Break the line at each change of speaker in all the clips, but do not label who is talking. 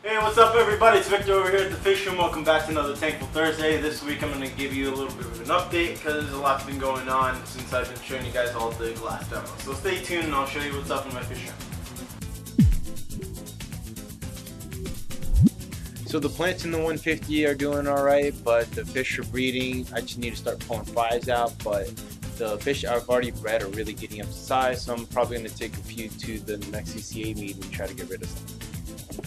Hey, what's up everybody? It's Victor over here at the Fishroom. Welcome back to another Tankful Thursday. This week I'm going to give you a little bit of an update because a lot's been going on since I've been showing you guys all the glass demos. So stay tuned and I'll show you what's up in my fish room.
So the plants in the 150 are doing alright, but the fish are breeding. I just need to start pulling flies out, but the fish I've already bred are really getting up to size, so I'm probably going to take a few to the next CCA meeting and try to get rid of some.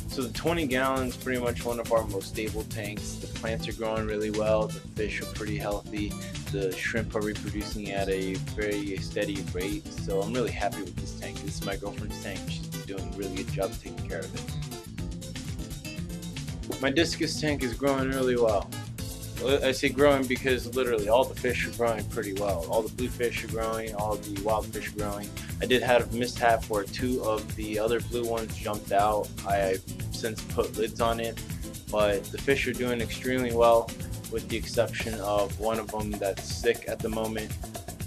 So the 20 gallons is pretty much one of our most stable tanks. The plants are growing really well, the fish are pretty healthy, the shrimp are reproducing at a very steady rate, so I'm really happy with this tank. This is my girlfriend's tank. She's doing a really good job taking care of it. My Discus tank is growing really well. I say growing because literally all the fish are growing pretty well. All the bluefish are growing, all the wild fish are growing. I did have a mishap where 2 of the other blue ones jumped out. I've since put lids on it, but the fish are doing extremely well with the exception of one of them that's sick at the moment.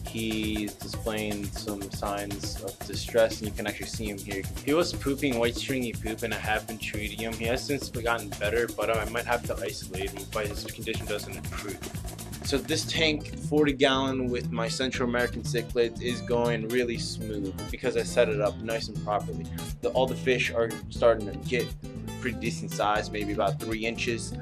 He's displaying some signs of distress, and you can actually see him here. He was pooping white stringy poop, and I have been treating him. He has since gotten better, but I might have to isolate him if his condition doesn't improve. So this tank, 40 gallon with my Central American cichlids, is going really smooth because I set it up nice and properly. All the fish are starting to get pretty decent size, maybe about 3 inches.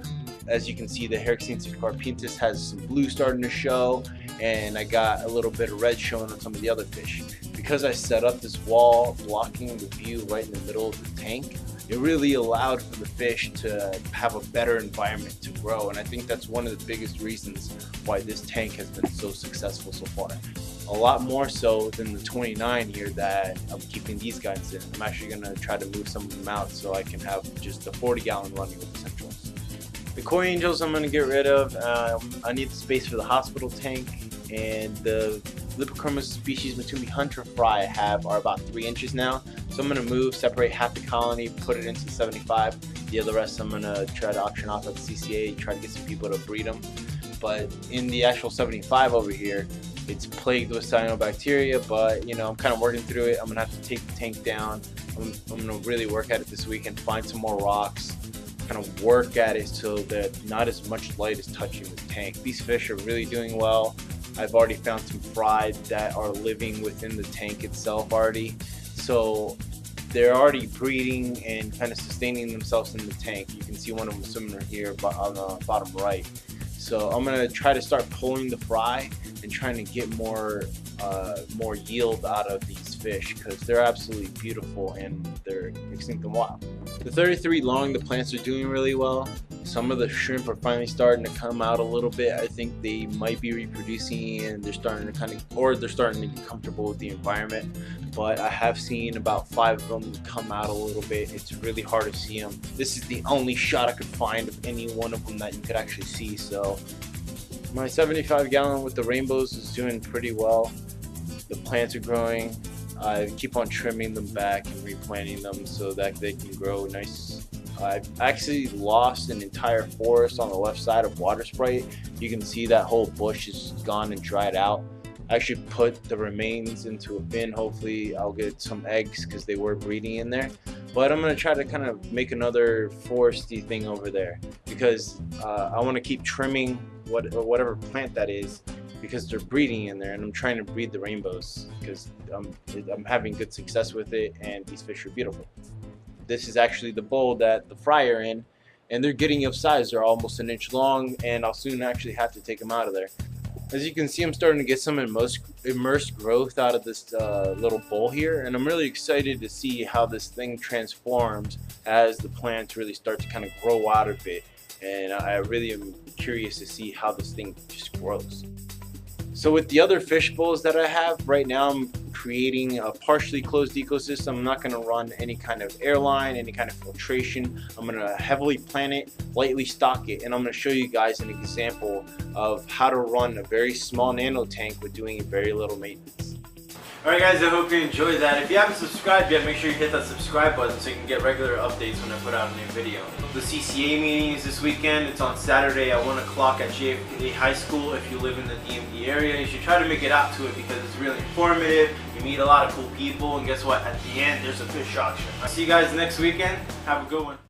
As you can see, the Herxines carpintis has some blue starting to show, and I got a little bit of red showing on some of the other fish. Because I set up this wall blocking the view right in the middle of the tank, it really allowed for the fish to have a better environment to grow, and I think that's one of the biggest reasons why this tank has been so successful so far. A lot more so than the 29 here that I'm keeping these guys in. I'm actually going to try to move some of them out so I can have just the 40 gallon running with the Centrals. The Koi Angels I'm going to get rid of. I need the space for the hospital tank, and the Lipochromis species Matumi Hunter Fry I have are about 3 inches now. So I'm going to move, separate half the colony, put it into 75. The other rest I'm going to try to auction off at the CCA, try to get some people to breed them. But in the actual 75 over here, it's plagued with cyanobacteria, but you know, I'm kind of working through it. I'm going to have to take the tank down. I'm going to really work at it this week and find some more rocks. Kind of work at it so that not as much light is touching the tank. These fish are really doing well. I've already found some fry that are living within the tank itself already, so they're already breeding and kind of sustaining themselves in the tank. You can see one of them swimming right here on the bottom right. So I'm gonna try to start pulling the fry and trying to get more yield out of these fish because they're absolutely beautiful and they're extinct and wild. The 33 long, the plants are doing really well. Some of the shrimp are finally starting to come out a little bit. I think they might be reproducing and they're starting to get comfortable with the environment. But I have seen about 5 of them come out a little bit. It's really hard to see them. This is the only shot I could find of any one of them that you could actually see. So my 75 gallon with the rainbows is doing pretty well. The plants are growing. I keep on trimming them back and replanting them so that they can grow nice. I've actually lost an entire forest on the left side of water sprite. You can see that whole bush is gone and dried out. I should put the remains into a bin. Hopefully I'll get some eggs because they were breeding in there. But I'm going to try to kind of make another foresty thing over there because I want to keep trimming whatever plant that is because they're breeding in there, and I'm trying to breed the rainbows because I'm having good success with it and these fish are beautiful. This is actually the bowl that the fry are in, and they're getting of size. They're almost 1 inch long, and I'll soon actually have to take them out of there. As you can see, I'm starting to get some immersed growth out of this little bowl here, and I'm really excited to see how this thing transforms as the plants really start to kind of grow out of it, and I really am curious to see how this thing just grows. So with the other fish bowls that I have right now, I'm creating a partially closed ecosystem. I'm not going to run any kind of airline, any kind of filtration. I'm going to heavily plant it, lightly stock it, and I'm going to show you guys an example of how to run a very small nano tank with doing very little maintenance.
Alright guys, I hope you enjoyed that. If you haven't subscribed yet, make sure you hit that subscribe button so you can get regular updates when I put out a new video. The CCA meeting is this weekend. It's on Saturday at 1 o'clock at JFK High School. If you live in the DMV area, you should try to make it out to it because it's really informative. You meet a lot of cool people, and guess what? At the end, there's a fish auction. I'll see you guys next weekend. Have a good one.